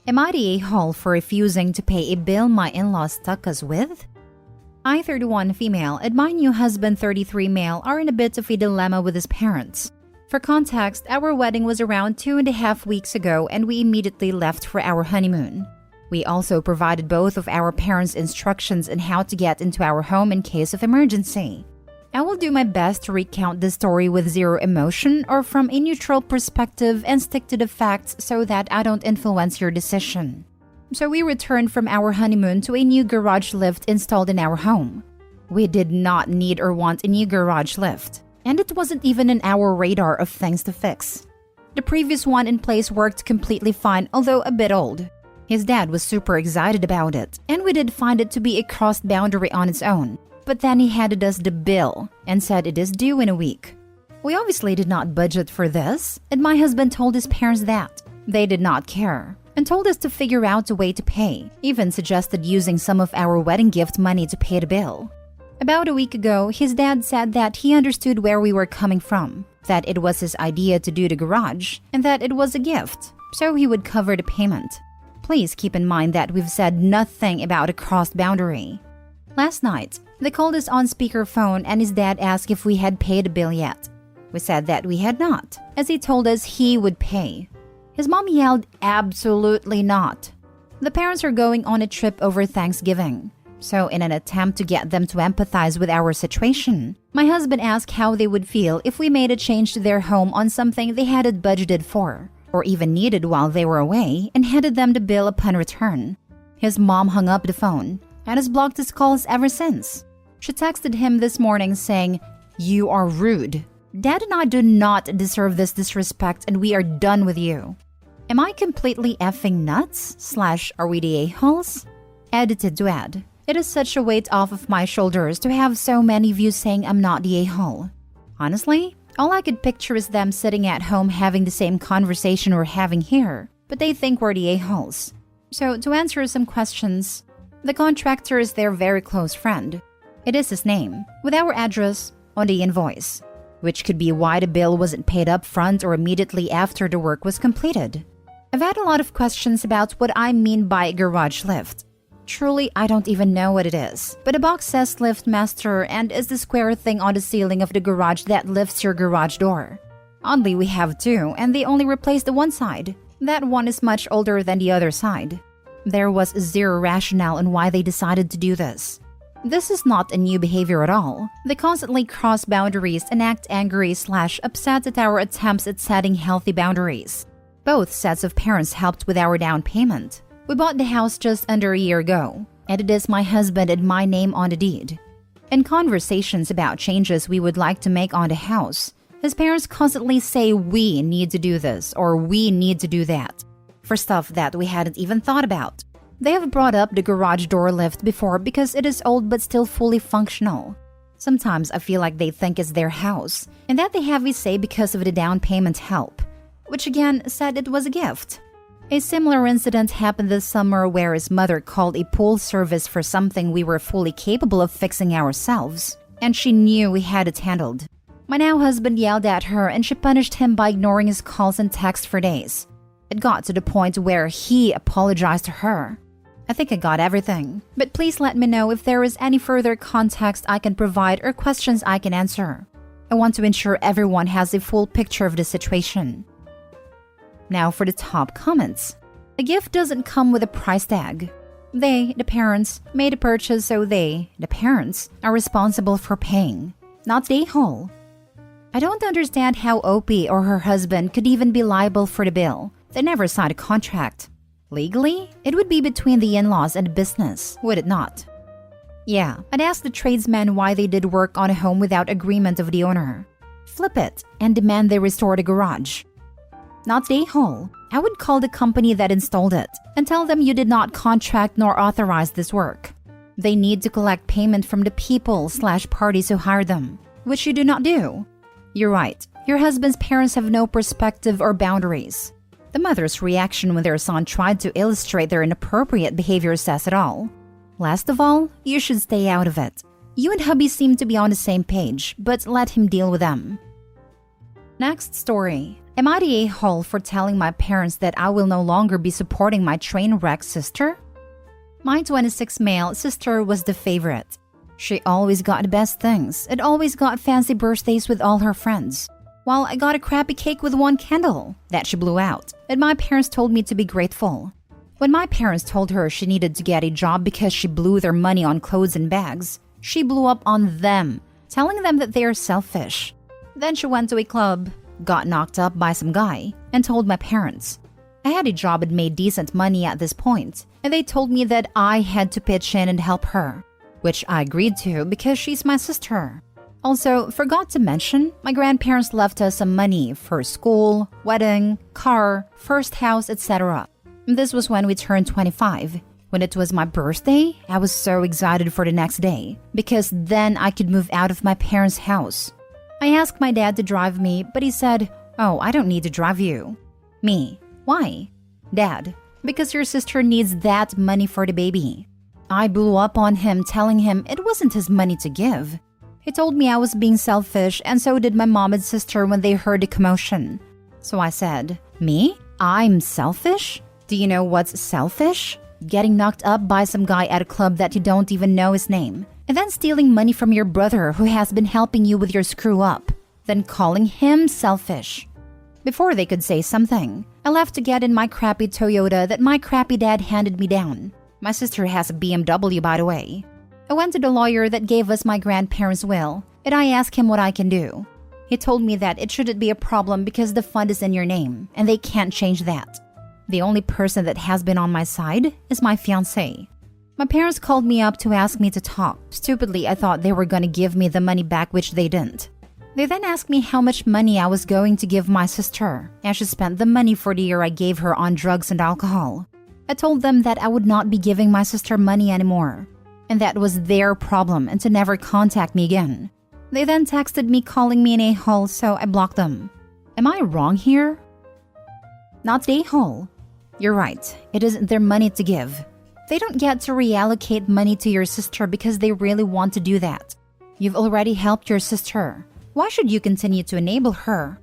Am I the a-hole for refusing to pay a bill my in-laws stuck us with? I, 31 female, and my new husband, 33 male, are in a bit of a dilemma with his parents. For context, our wedding was around 2.5 weeks ago and we immediately left for our honeymoon. We also provided both of our parents instructions on how to get into our home in case of emergency. I will do my best to recount this story with zero emotion or from a neutral perspective and stick to the facts so that I don't influence your decision. So we returned from our honeymoon to a new garage lift installed in our home. We did not need or want a new garage lift, and it wasn't even on our radar of things to fix. The previous one in place worked completely fine, although a bit old. His dad was super excited about it, and we did find it to be a crossed boundary on its own. But then he handed us the bill and said it is due in a week. We obviously did not budget for this, and my husband told his parents that. They did not care, and told us to figure out a way to pay, even suggested using some of our wedding gift money to pay the bill. About a week ago, his dad said that he understood where we were coming from, that it was his idea to do the garage, and that it was a gift, so he would cover the payment. Please keep in mind that we've said nothing about a crossed boundary. Last night, they called us on speakerphone and his dad asked if we had paid the bill yet. We said that we had not, as he told us he would pay. His mom yelled, "Absolutely not." The parents are going on a trip over Thanksgiving. So in an attempt to get them to empathize with our situation, my husband asked how they would feel if we made a change to their home on something they hadn't budgeted for, or even needed while they were away, and handed them the bill upon return. His mom hung up the phone and has blocked his calls ever since. She texted him this morning saying, "You are rude. Dad and I do not deserve this disrespect and we are done with you." Am I completely effing nuts? / are we the a-holes? Edited to add, it is such a weight off of my shoulders to have so many views saying I'm not the a-hole. Honestly, all I could picture is them sitting at home having the same conversation we're having here, but they think we're the a-holes. So to answer some questions, the contractor is their very close friend. It is his name, with our address on the invoice, which could be why the bill wasn't paid up front or immediately after the work was completed. I've had a lot of questions about what I mean by garage lift. Truly, I don't even know what it is, but a box says lift master and is the square thing on the ceiling of the garage that lifts your garage door. Oddly, we have two, and they only replaced the one side. That one is much older than the other side. There was zero rationale on why they decided to do this. This is not a new behavior at all. They constantly cross boundaries and act angry / upset at our attempts at setting healthy boundaries. Both sets of parents helped with our down payment. We bought the house just under a year ago, and it is my husband and my name on the deed. In conversations about changes we would like to make on the house, his parents constantly say we need to do this or we need to do that, for stuff that we hadn't even thought about. They have brought up the garage door lift before because it is old but still fully functional. Sometimes I feel like they think it's their house, and that they have a say because of the down payment help, which again said it was a gift. A similar incident happened this summer where his mother called a pool service for something we were fully capable of fixing ourselves, and she knew we had it handled. My now husband yelled at her and she punished him by ignoring his calls and texts for days. It got to the point where he apologized to her. I think I got everything, but please let me know if there is any further context I can provide or questions I can answer. I want to ensure everyone has a full picture of the situation. Now for the top comments. A gift doesn't come with a price tag. They, the parents, made a purchase, so they, the parents, are responsible for paying, not the a-hole. I don't understand how Opie or her husband could even be liable for the bill. They never signed a contract. Legally, it would be between the in-laws and the business, would it not? Yeah, I'd ask the tradesmen why they did work on a home without agreement of the owner. Flip it and demand they restore the garage. Not the a-hole. I would call the company that installed it and tell them you did not contract nor authorize this work. They need to collect payment from the people / parties who hired them, which you do not do. You're right. Your husband's parents have no perspective or boundaries. The mother's reaction when their son tried to illustrate their inappropriate behavior says it all. Last of all, you should stay out of it. You and hubby seem to be on the same page, but let him deal with them. Next story. Am I the a-hole for telling my parents that I will no longer be supporting my train wreck sister? My 26 male sister was the favorite. She always got the best things and always got fancy birthdays with all her friends. While I got a crappy cake with one candle that she blew out, and my parents told me to be grateful. When my parents told her she needed to get a job because she blew their money on clothes and bags, she blew up on them, telling them that they are selfish. Then she went to a club, got knocked up by some guy, and told my parents. I had a job and made decent money at this point, and they told me that I had to pitch in and help her, which I agreed to because she's my sister. Also, forgot to mention, my grandparents left us some money for school, wedding, car, first house, etc. This was when we turned 25. When it was my birthday, I was so excited for the next day because then I could move out of my parents' house. I asked my dad to drive me, but he said, "Oh, I don't need to drive you." Me, why? Dad, because your sister needs that money for the baby. I blew up on him, telling him it wasn't his money to give. He told me I was being selfish, and so did my mom and sister when they heard the commotion. So I said, "Me? I'm selfish? Do you know what's selfish? Getting knocked up by some guy at a club that you don't even know his name, and then stealing money from your brother who has been helping you with your screw up, then calling him selfish." Before they could say something, I left to get in my crappy Toyota that my crappy dad handed me down. My sister has a BMW, by the way. I went to the lawyer that gave us my grandparents' will, and I asked him what I can do. He told me that it shouldn't be a problem because the fund is in your name, and they can't change that. The only person that has been on my side is my fiancé. My parents called me up to ask me to talk. Stupidly, I thought they were going to give me the money back, which they didn't. They then asked me how much money I was going to give my sister, and she spent the money for the year I gave her on drugs and alcohol. I told them that I would not be giving my sister money anymore, and that was their problem and to never contact me again. They then texted me calling me an a-hole, so I blocked them. Am I wrong here? Not the a-hole. You're right, it isn't their money to give. They don't get to reallocate money to your sister because they really want to do that. You've already helped your sister. Why should you continue to enable her?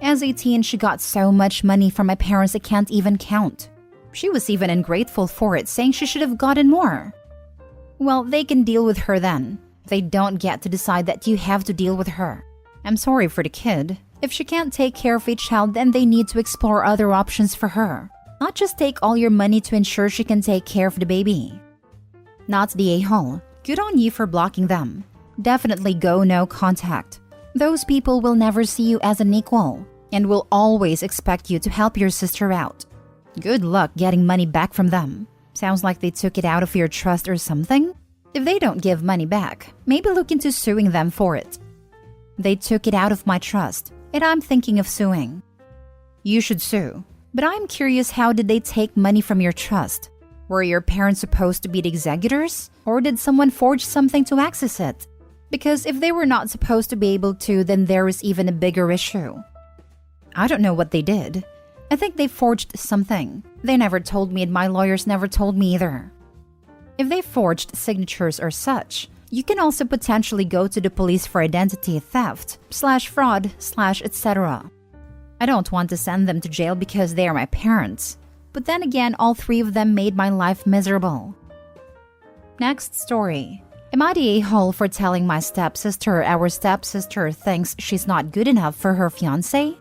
As a teen, she got so much money from my parents I can't even count. She was even ungrateful for it, saying she should have gotten more. Well, they can deal with her then. They don't get to decide that you have to deal with her. I'm sorry for the kid. If she can't take care of a child, then they need to explore other options for her. Not just take all your money to ensure she can take care of the baby. Not the a-hole. Good on you for blocking them. Definitely go no contact. Those people will never see you as an equal and will always expect you to help your sister out. Good luck getting money back from them. Sounds like they took it out of your trust or something. If they don't give money back, maybe look into suing them for it. They took it out of my trust, and I'm thinking of suing. You should sue. But I'm curious, how did they take money from your trust? Were your parents supposed to be the executors? Or did someone forge something to access it? Because if they were not supposed to be able to, then there is even a bigger issue. I don't know what they did. I think they forged something. They never told me and my lawyers never told me either. If they forged signatures or such, you can also potentially go to the police for identity theft, /fraud, /etc. I don't want to send them to jail because they are my parents. But then again, all three of them made my life miserable. Next story. Am I the a-hole for telling my stepsister our stepsister thinks she's not good enough for her fiancé?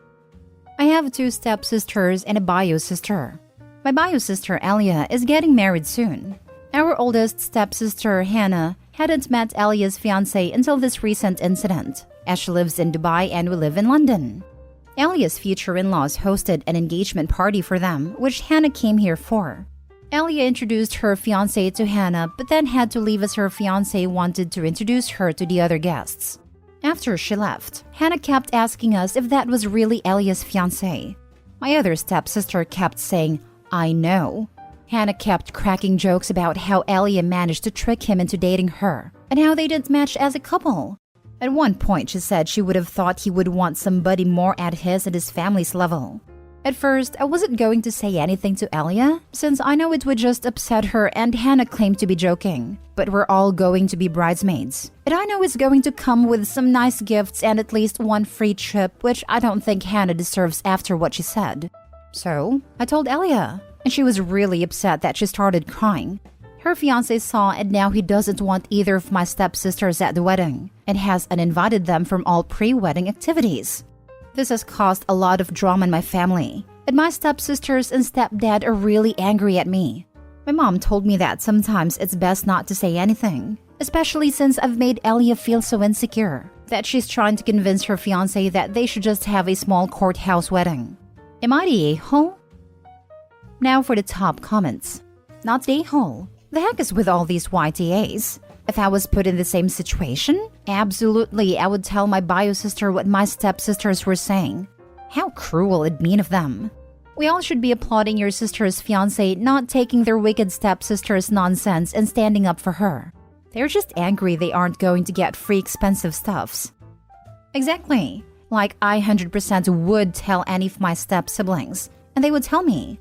I have 2 stepsisters and a bio sister. My bio sister Elia is getting married soon. Our oldest stepsister Hannah hadn't met Elia's fiancé until this recent incident, as she lives in Dubai and we live in London. Elia's future in-laws hosted an engagement party for them, which Hannah came here for. Elia introduced her fiancé to Hannah, but then had to leave as her fiancé wanted to introduce her to the other guests. After she left, Hannah kept asking us if that was really Elia's fiancé. My other stepsister kept saying, "I know." Hannah kept cracking jokes about how Elia managed to trick him into dating her, and how they didn't match as a couple. At one point, she said she would have thought he would want somebody more at his and his family's level. At first, I wasn't going to say anything to Elia, since I know it would just upset her and Hannah claimed to be joking. But we're all going to be bridesmaids. And I know it's going to come with some nice gifts and at least one free trip, which I don't think Hannah deserves after what she said. So, I told Elia, and she was really upset that she started crying. Her fiancé saw and now he doesn't want either of my stepsisters at the wedding and has uninvited them from all pre-wedding activities. This has caused a lot of drama in my family, and my stepsisters and stepdad are really angry at me. My mom told me that sometimes it's best not to say anything, especially since I've made Elia feel so insecure that she's trying to convince her fiancé that they should just have a small courthouse wedding. Am I the a-hole? Now for the top comments. Not the a-hole. The heck is with all these YTAs? If I was put in the same situation, absolutely I would tell my bio sister what my stepsisters were saying. How cruel and mean of them. We all should be applauding your sister's fiancé not taking their wicked stepsister's nonsense and standing up for her. They're just angry they aren't going to get free expensive stuffs. Exactly. Like I 100% would tell any of my step-siblings, and they would tell me.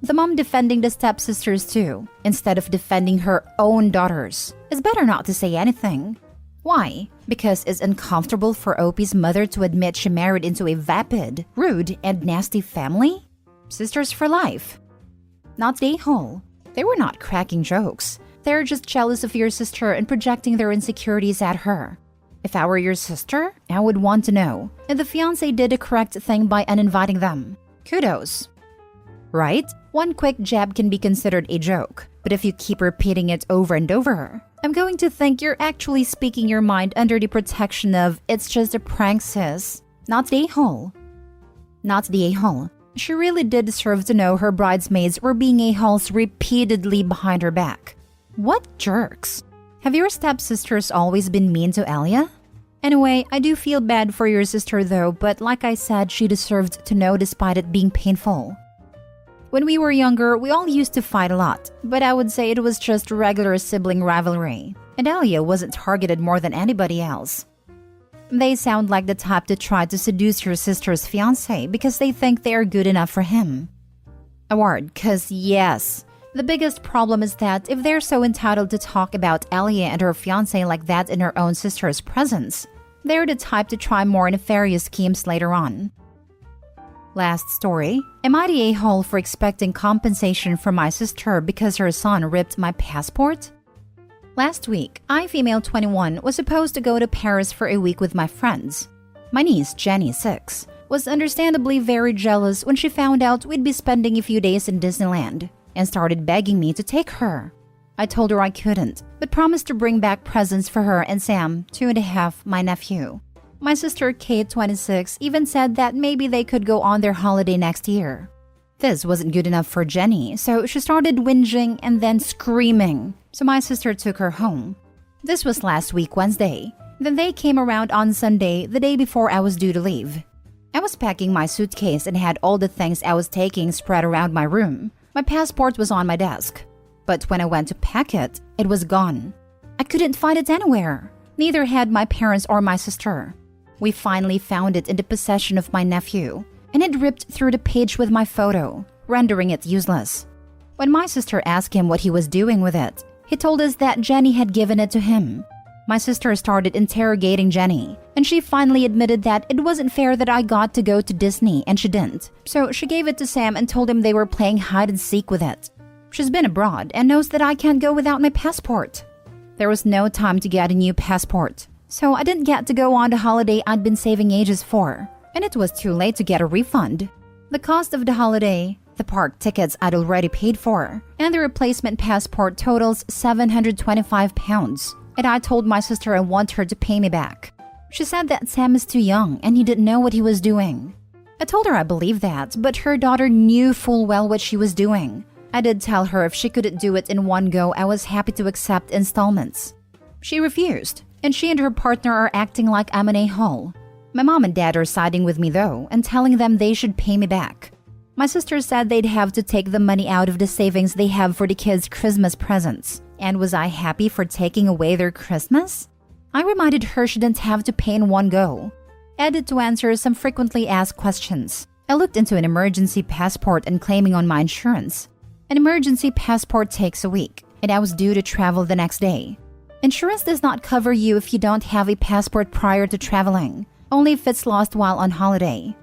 The mom defending the stepsisters too, instead of defending her own daughters. It's better not to say anything. Why? Because it's uncomfortable for Opie's mother to admit she married into a vapid, rude, and nasty family? Sisters for life. Not the a-hole. They were not cracking jokes. They're just jealous of your sister and projecting their insecurities at her. If I were your sister, I would want to know. And the fiancé did the correct thing by uninviting them. Kudos. Right? One quick jab can be considered a joke, but if you keep repeating it over and over, I'm going to think you're actually speaking your mind under the protection of it's just a prank, sis. Not the a-hole. Not the a-hole. She really did deserve to know her bridesmaids were being a-holes repeatedly behind her back. What jerks. Have your stepsisters always been mean to Elia? Anyway, I do feel bad for your sister though, but like I said, she deserved to know despite it being painful. When we were younger, we all used to fight a lot, but I would say it was just regular sibling rivalry, and Elia wasn't targeted more than anybody else. They sound like the type to try to seduce your sister's fiancé because they think they are good enough for him. Award, cause yes. The biggest problem is that if they're so entitled to talk about Elia and her fiancé like that in her own sister's presence, they're the type to try more nefarious schemes later on. Last story. Am I the a-hole for expecting compensation from my sister because her son ripped my passport? Last week, I, female 21, was supposed to go to Paris for a week with my friends. My niece, Jenny, 6, was understandably very jealous when she found out we'd be spending a few days in Disneyland and started begging me to take her. I told her I couldn't, but promised to bring back presents for her and Sam, 2.5, my nephew. My sister, Kate, 26, even said that maybe they could go on their holiday next year. This wasn't good enough for Jenny, so she started whinging and then screaming, so my sister took her home. This was last week, Wednesday. Then they came around on Sunday, the day before I was due to leave. I was packing my suitcase and had all the things I was taking spread around my room. My passport was on my desk. But when I went to pack it, it was gone. I couldn't find it anywhere. Neither had my parents or my sister. We finally found it in the possession of my nephew, and it ripped through the page with my photo, rendering it useless. When my sister asked him what he was doing with it, he told us that Jenny had given it to him. My sister started interrogating Jenny, and she finally admitted that it wasn't fair that I got to go to Disney and she didn't. So she gave it to Sam and told him they were playing hide and seek with it. She's been abroad and knows that I can't go without my passport. There was no time to get a new passport, so I didn't get to go on the holiday I'd been saving ages for, and it was too late to get a refund. The cost of the holiday, the park tickets I'd already paid for, and the replacement passport totals £725, and I told my sister I want her to pay me back. She said that Sam is too young and he didn't know what he was doing. I told her I believed that, but her daughter knew full well what she was doing. I did tell her if she couldn't do it in one go, I was happy to accept installments. She refused, and she and her partner are acting like I'm an a-hole. My mom and dad are siding with me though, and telling them they should pay me back. My sister said they'd have to take the money out of the savings they have for the kids' Christmas presents. And was I happy for taking away their Christmas? I reminded her she didn't have to pay in one go. Added to answer some frequently asked questions. I looked into an emergency passport and claiming on my insurance. An emergency passport takes a week, and I was due to travel the next day. Insurance does not cover you if you don't have a passport prior to traveling, only if it's lost while on holiday.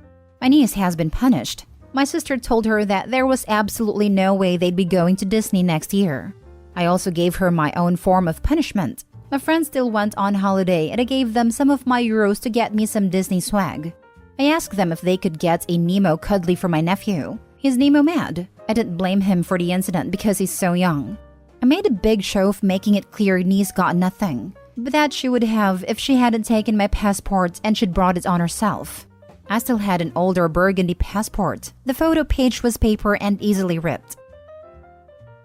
My niece has been punished. My sister told her that there was absolutely no way they'd be going to Disney next year. I also gave her my own form of punishment. My friends still went on holiday and I gave them some of my euros to get me some Disney swag. I asked them if they could get a Nemo cuddly for my nephew. He's Nemo mad. I didn't blame him for the incident because he's so young. I made a big show of making it clear niece got nothing, but that she would have if she hadn't taken my passport and she'd brought it on herself. I still had an older burgundy passport. The photo page was paper and easily ripped.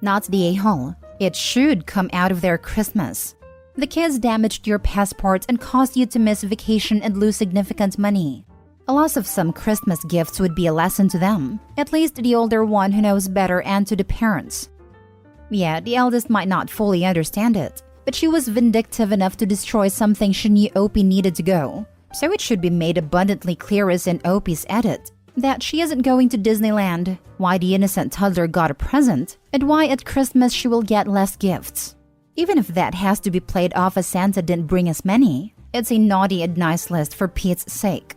Not the a-hole. It should come out of their Christmas. The kids damaged your passport and caused you to miss vacation and lose significant money. A loss of some Christmas gifts would be a lesson to them, at least the older one who knows better, and to the parents. Yeah, the eldest might not fully understand it, but she was vindictive enough to destroy something she knew Opie needed to go. So it should be made abundantly clear as in Opie's edit that she isn't going to Disneyland, why the innocent toddler got a present, and why at Christmas she will get less gifts. Even if that has to be played off as Santa didn't bring us many, it's a naughty and nice list for Pete's sake.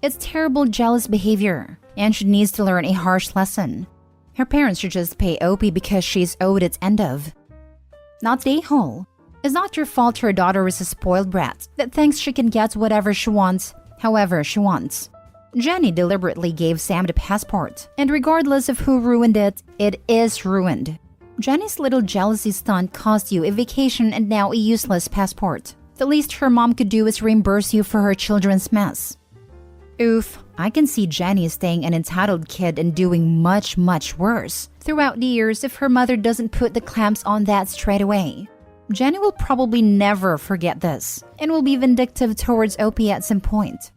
It's terrible jealous behavior, and she needs to learn a harsh lesson. Her parents should just pay Opie because she's owed its end of. Not the a-hole. It's not your fault her daughter is a spoiled brat that thinks she can get whatever she wants, however she wants. Jenny deliberately gave Sam the passport, and regardless of who ruined it, it is ruined. Jenny's little jealousy stunt cost you a vacation and now a useless passport. The least her mom could do is reimburse you for her children's mess. Oof, I can see Jenny staying an entitled kid and doing much, much worse throughout the years if her mother doesn't put the clamps on that straight away. Jenny will probably never forget this and will be vindictive towards Opie at some point.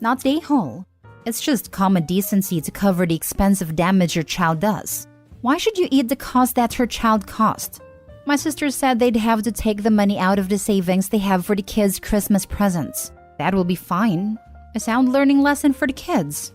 Not the a-hole. It's just common decency to cover the expensive damage your child does. Why should you eat the cost that her child cost? My sister said they'd have to take the money out of the savings they have for the kids' Christmas presents. That will be fine. A sound learning lesson for the kids.